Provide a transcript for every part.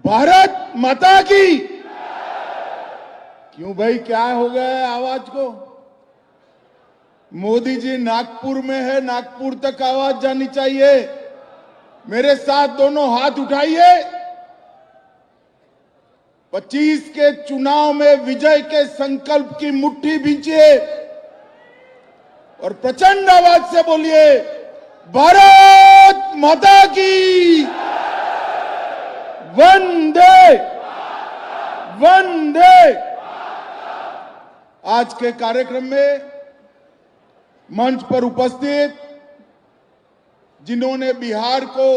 भारत माता की। क्यों भाई, क्या हो गया है आवाज को? मोदी जी नागपुर में है, नागपुर तक आवाज जानी चाहिए। मेरे साथ दोनों हाथ उठाइए। 25 के चुनाव में विजय के संकल्प की मुट्ठी भींचिए और प्रचंड आवाज से बोलिए, भारत माता की। वंदे वंदे। आज के कार्यक्रम में मंच पर उपस्थित जिन्होंने बिहार को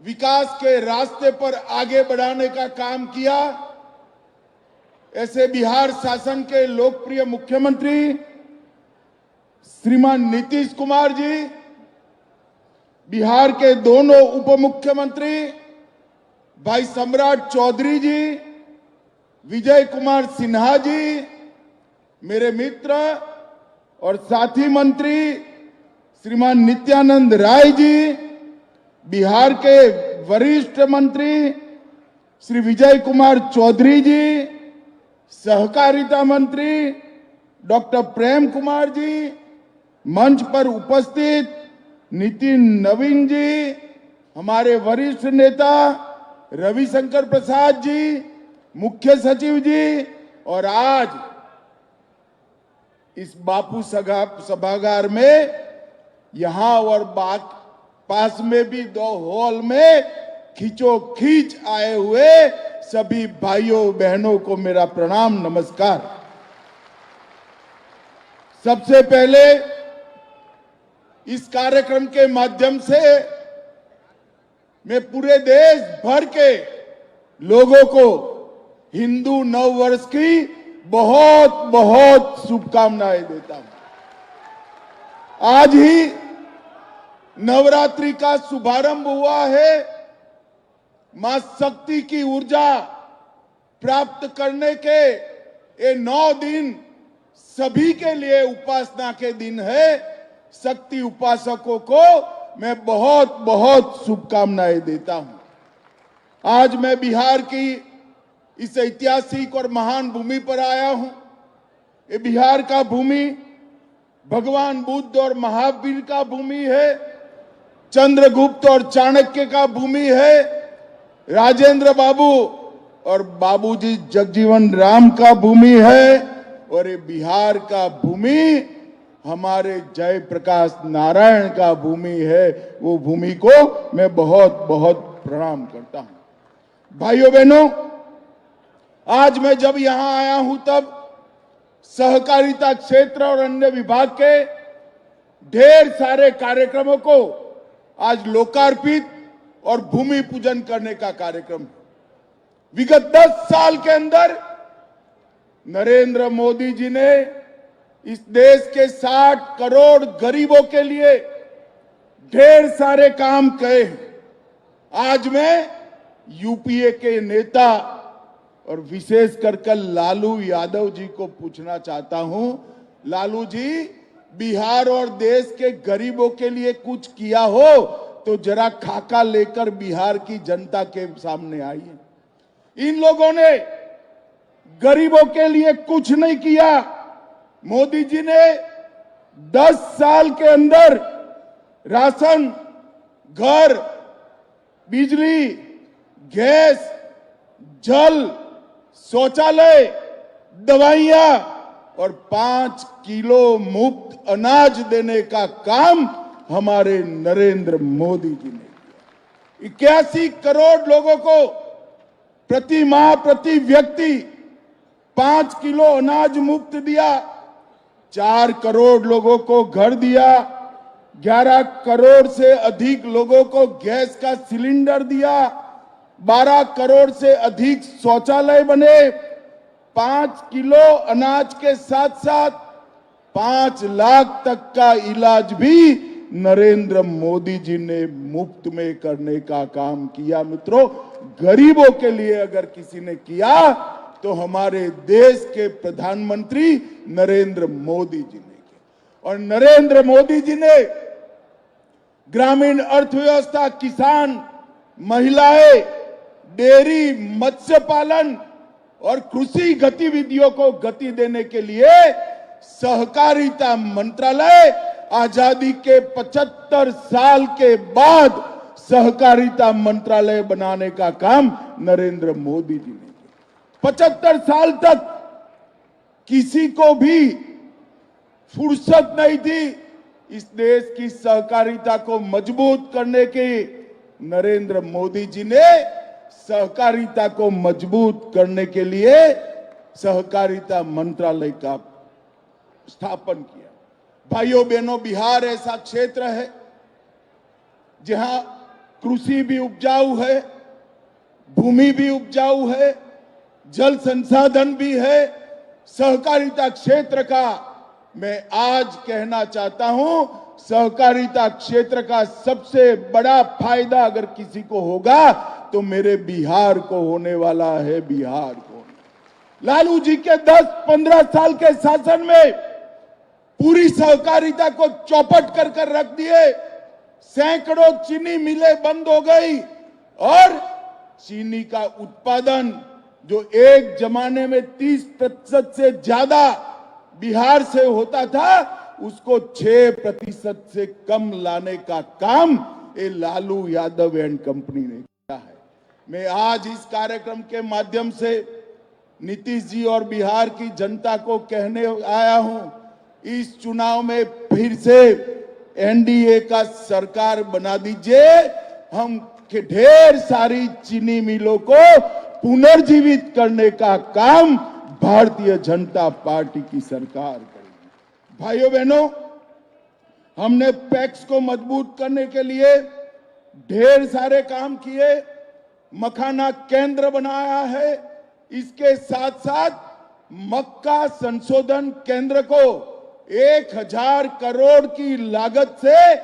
विकास के रास्ते पर आगे बढ़ाने का काम किया, ऐसे बिहार शासन के लोकप्रिय मुख्यमंत्री श्रीमान नीतीश कुमार जी, बिहार के दोनों उप मुख्यमंत्री भाई सम्राट चौधरी जी, विजय कुमार सिन्हा जी, मेरे मित्र और साथी मंत्री श्रीमान नित्यानंद राय जी, बिहार के वरिष्ठ मंत्री श्री विजय कुमार चौधरी जी, सहकारिता मंत्री डॉक्टर प्रेम कुमार जी, मंच पर उपस्थित नितिन नवीन जी, हमारे वरिष्ठ नेता रविशंकर प्रसाद जी, मुख्य सचिव जी, और आज इस बापू सभागार में यहां और पास में भी 2 हॉल में खींचो खींच आए हुए सभी भाइयों बहनों को मेरा प्रणाम नमस्कार। सबसे पहले इस कार्यक्रम के माध्यम से मैं पूरे देश भर के लोगों को हिंदू नव वर्ष की बहुत बहुत शुभकामनाएं देता हूं। आज ही नवरात्रि का शुभारंभ हुआ है। मां शक्ति की ऊर्जा प्राप्त करने के ये 9 दिन सभी के लिए उपासना के दिन है। शक्ति उपासकों को मैं बहुत बहुत शुभकामनाएं देता हूं। आज मैं बिहार की इस ऐतिहासिक और महान भूमि पर आया हूं। ये बिहार का भूमि भगवान बुद्ध और महावीर का भूमि है, चंद्रगुप्त और चाणक्य का भूमि है, राजेंद्र बाबू और बाबूजी जगजीवन राम का भूमि है, और ये बिहार का भूमि हमारे जयप्रकाश नारायण का भूमि है। वो भूमि को मैं बहुत बहुत प्रणाम करता हूं। भाइयों बहनों, आज मैं जब यहां आया हूं तब सहकारिता क्षेत्र और अन्य विभाग के ढेर सारे कार्यक्रमों को आज लोकार्पित और भूमि पूजन करने का कार्यक्रम। विगत 10 साल के अंदर नरेंद्र मोदी जी ने इस देश के 60 करोड़ गरीबों के लिए ढेर सारे काम किए। आज मैं यूपीए के नेता और विशेष कर लालू यादव जी को पूछना चाहता हूं, लालू जी, बिहार और देश के गरीबों के लिए कुछ किया हो तो जरा खाका लेकर बिहार की जनता के सामने आइए। इन लोगों ने गरीबों के लिए कुछ नहीं किया। मोदी जी ने 10 साल के अंदर राशन, घर, बिजली, गैस, जल, शौचालय, दवाइयां और 5 किलो मुफ्त अनाज देने का काम हमारे नरेंद्र मोदी जी ने किया। 81 करोड़ लोगों को प्रति माह प्रति व्यक्ति 5 किलो अनाज मुफ्त दिया। 4 करोड़ लोगों को घर दिया। 11 करोड़ से अधिक लोगों को गैस का सिलेंडर दिया। 12 करोड़ से अधिक शौचालय बने। 5 किलो अनाज के साथ साथ 5 लाख तक का इलाज भी नरेंद्र मोदी जी ने मुफ्त में करने का काम किया। मित्रों, गरीबों के लिए अगर किसी ने किया तो हमारे देश के प्रधानमंत्री नरेंद्र मोदी जी ने किया। और नरेंद्र मोदी जी ने ग्रामीण अर्थव्यवस्था, किसान, महिलाएं, डेयरी, मत्स्य पालन और कृषि गतिविधियों को गति देने के लिए सहकारिता मंत्रालय आजादी के 75 साल के बाद सहकारिता मंत्रालय बनाने का काम नरेंद्र मोदी जी ने किया। 75 साल तक किसी को भी फुर्सत नहीं थी इस देश की सहकारिता को मजबूत करने की। नरेंद्र मोदी जी ने सहकारिता को मजबूत करने के लिए सहकारिता मंत्रालय का स्थापन किया। भाइयों बहनों, बिहार ऐसा क्षेत्र है जहां कृषि भी उपजाऊ है, भूमि भी उपजाऊ है, जल संसाधन भी है। सहकारिता क्षेत्र का मैं आज कहना चाहता हूं, सहकारिता क्षेत्र का सबसे बड़ा फायदा अगर किसी को होगा तो मेरे बिहार को होने वाला है। बिहार को लालू जी के 10-15 साल के शासन में पूरी सहकारिता को चौपट कर रख दिए। सैकड़ों चीनी मिलें बंद हो गई और चीनी का उत्पादन जो एक जमाने में 30% से ज्यादा बिहार से होता था, उसको 6% से कम लाने का काम ये लालू यादव एंड कंपनी ने किया है। मैं आज इस कार्यक्रम के माध्यम से नीतीश जी और बिहार की जनता को कहने आया हूं, इस चुनाव में फिर से एनडीए का सरकार बना दीजिए। हम ढेर सारी चीनी मिलों को पुनर्जीवित करने का काम भारतीय जनता पार्टी की सरकार करेगी। भाइयों बहनों, हमने पैक्स को मजबूत करने के लिए ढेर सारे काम किए। मखाना केंद्र बनाया है। इसके साथ साथ मक्का संशोधन केंद्र को 1000 करोड़ की लागत से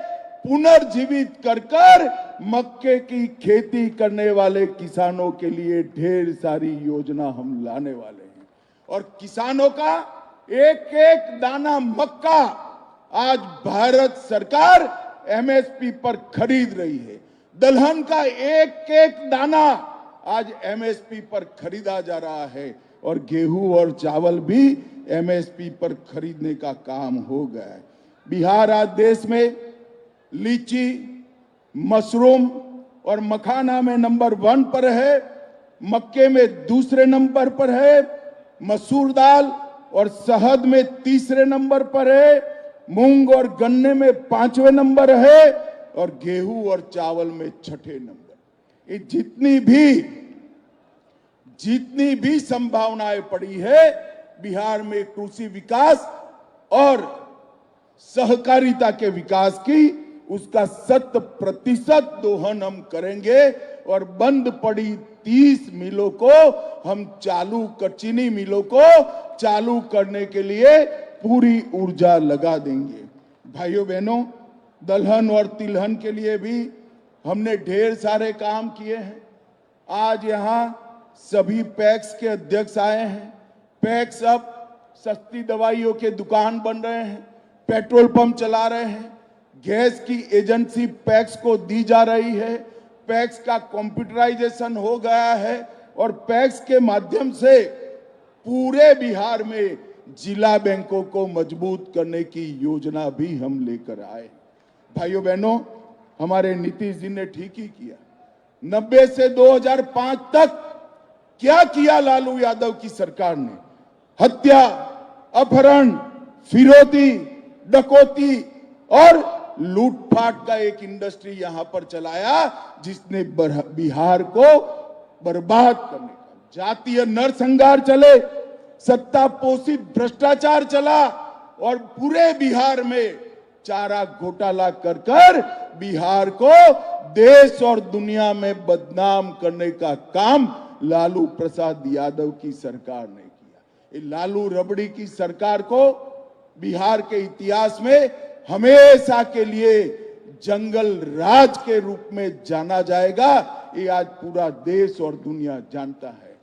पुनर्जीवित कर मक्के की खेती करने वाले किसानों के लिए ढेर सारी योजना हम लाने वाले हैं। और किसानों का एक एक दाना मक्का आज भारत सरकार एमएसपी पर खरीद रही है। दलहन का एक एक दाना आज एमएसपी पर खरीदा जा रहा है और गेहूं और चावल भी एमएसपी पर खरीदने का काम हो गया है। बिहार आज देश में लीची, मशरूम और मखाना में नंबर 1 पर है, मक्के में दूसरे नंबर पर है, मसूर दाल और शहद में तीसरे नंबर पर है, मूंग और गन्ने में 5वें नंबर है और गेहूं और चावल में 6ठे नंबर। ये जितनी भी संभावनाएं पड़ी है बिहार में कृषि विकास और सहकारिता के विकास की, उसका 100% दोहन हम करेंगे और बंद पड़ी 30 मिलों को हम चीनी मिलों को चालू करने के लिए पूरी ऊर्जा लगा देंगे। भाइयों बहनों, दलहन और तिलहन के लिए भी हमने ढेर सारे काम किए हैं। आज यहाँ सभी पैक्स के अध्यक्ष आए हैं। पैक्स अब सस्ती दवाइयों के दुकान बन रहे हैं, पेट्रोल पंप चला रहे हैं, गैस की एजेंसी पैक्स को दी जा रही है, पैक्स का कंप्यूटराइजेशन हो गया है और पैक्स के माध्यम से पूरे बिहार में जिला बैंकों को मजबूत करने की योजना भी हम लेकर आए। भाइयों बहनों, हमारे नीतीश जी ने ठीक ही किया। 90 से 2005 तक क्या किया लालू यादव की सरकार ने? हत्या, अपहरण, फिरौती, डकैती और लूटपाट का एक इंडस्ट्री यहां पर चलाया जिसने बिहार को बर्बाद करने का जातीय नरसंहार चले, सत्ता पोषित भ्रष्टाचार चला और पूरे बिहार में चारा घोटाला कर बिहार को देश और दुनिया में बदनाम करने का काम लालू प्रसाद यादव की सरकार ने किया। ये लालू रबड़ी की सरकार को बिहार के इतिहास में हमेशा के लिए जंगल राज के रूप में जाना जाएगा। ये आज पूरा देश और दुनिया जानता है।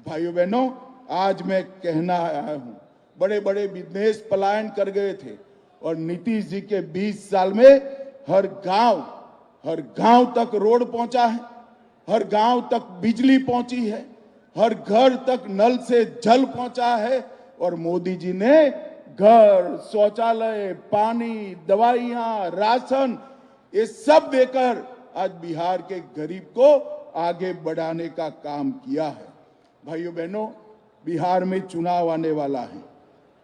भाइयों बहनों, आज मैं कहना आया हूं, बड़े बड़े बिजनेस पलायन कर गए थे और नीतीश जी के 20 साल में हर गांव तक रोड पहुंचा है, हर गांव तक बिजली पहुंची है, हर घर तक नल से जल पहुंचा है और मोदी जी ने घर, शौचालय, पानी, दवाइयां, राशन ये सब देकर आज बिहार के गरीब को आगे बढ़ाने का काम किया है। भाइयों बहनों, बिहार में चुनाव आने वाला है।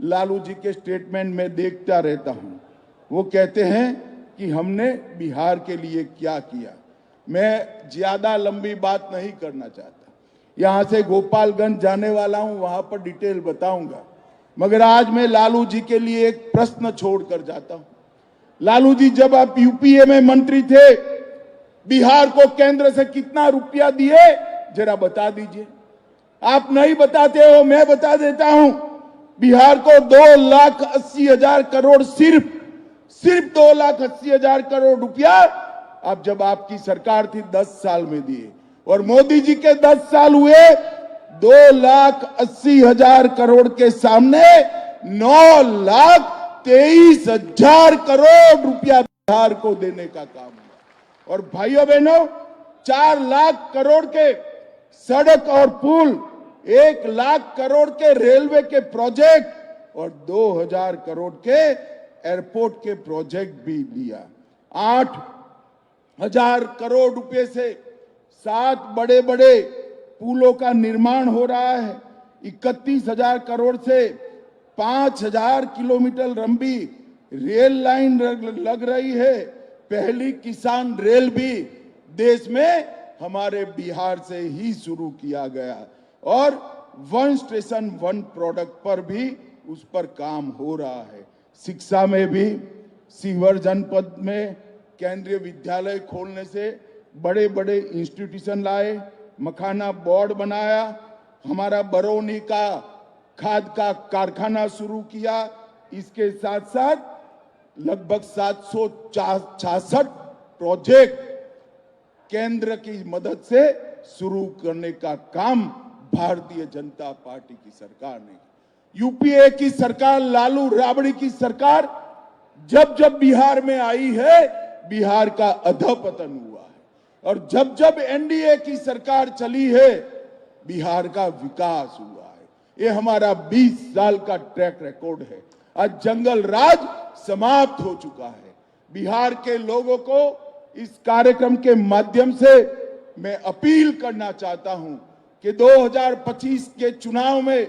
लालू जी के स्टेटमेंट में देखता रहता हूं, वो कहते हैं कि हमने बिहार के लिए क्या किया। मैं ज्यादा लंबी बात नहीं करना चाहता, यहां से गोपालगंज जाने वाला हूं, वहां पर डिटेल बताऊंगा, मगर आज मैं लालू जी के लिए एक प्रश्न छोड़कर जाता हूं। लालू जी, जब आप यूपीए में मंत्री थे, बिहार को केंद्र से कितना रुपया दिए जरा बता दीजिए। आप नहीं बताते हो, मैं बता देता हूं। बिहार को 2,80,000 करोड़, सिर्फ 2,80,000 करोड़ रुपया अब जब आपकी सरकार थी 10 साल में दिए, और मोदी जी के 10 साल हुए, 2,80,000 करोड़ के सामने 9,23,000 करोड़ रुपया बिहार को देने का काम हुआ। और भाइयों बहनों, 4 लाख करोड़ के सड़क और पुल, 1 लाख करोड़ के रेलवे के प्रोजेक्ट और 2,000 करोड़ के एयरपोर्ट के प्रोजेक्ट भी दिया। 8,000 करोड़ रुपए से 7 बड़े बड़े पुलों का निर्माण हो रहा है। 31,000 करोड़ से 5,000 किलोमीटर लंबी रेल लाइन लग रही है। पहली किसान रेल भी देश में हमारे बिहार से ही शुरू किया गया, और वन स्टेशन वन प्रोडक्ट पर भी उस पर काम हो रहा है। शिक्षा में भी सीवर जनपद में केंद्रीय विद्यालय खोलने से बड़े बड़े इंस्टीट्यूशन लाए, मखाना बोर्ड बनाया, हमारा बरौनी का खाद का कारखाना शुरू किया। इसके साथ साथ लगभग 766 प्रोजेक्ट केंद्र की मदद से शुरू करने का काम भारतीय जनता पार्टी की सरकार ने। यूपीए की सरकार, लालू राबड़ी की सरकार जब जब बिहार में आई है, बिहार का अधपतन हुआ है, और जब जब एनडीए की सरकार चली है, बिहार का विकास हुआ है। ये हमारा 20 साल का ट्रैक रिकॉर्ड है। आज जंगल राज समाप्त हो चुका है। बिहार के लोगों को इस कार्यक्रम के माध्यम से मैं अपील करना चाहता हूं कि 2025 के चुनाव में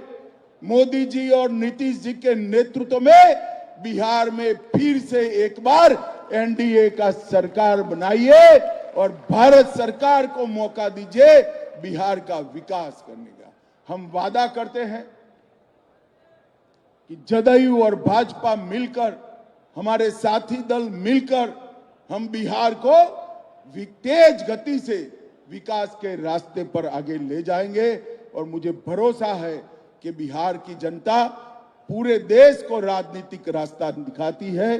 मोदी जी और नीतीश जी के नेतृत्व में बिहार में फिर से एक बार एनडीए का सरकार बनाइए और भारत सरकार को मौका दीजिए बिहार का विकास करने का। हम वादा करते हैं कि जदयू और भाजपा मिलकर, हमारे साथी दल मिलकर, हम बिहार को तेज गति से विकास के रास्ते पर आगे ले जाएंगे। और मुझे भरोसा है कि बिहार की जनता पूरे देश को राजनीतिक रास्ता दिखाती है।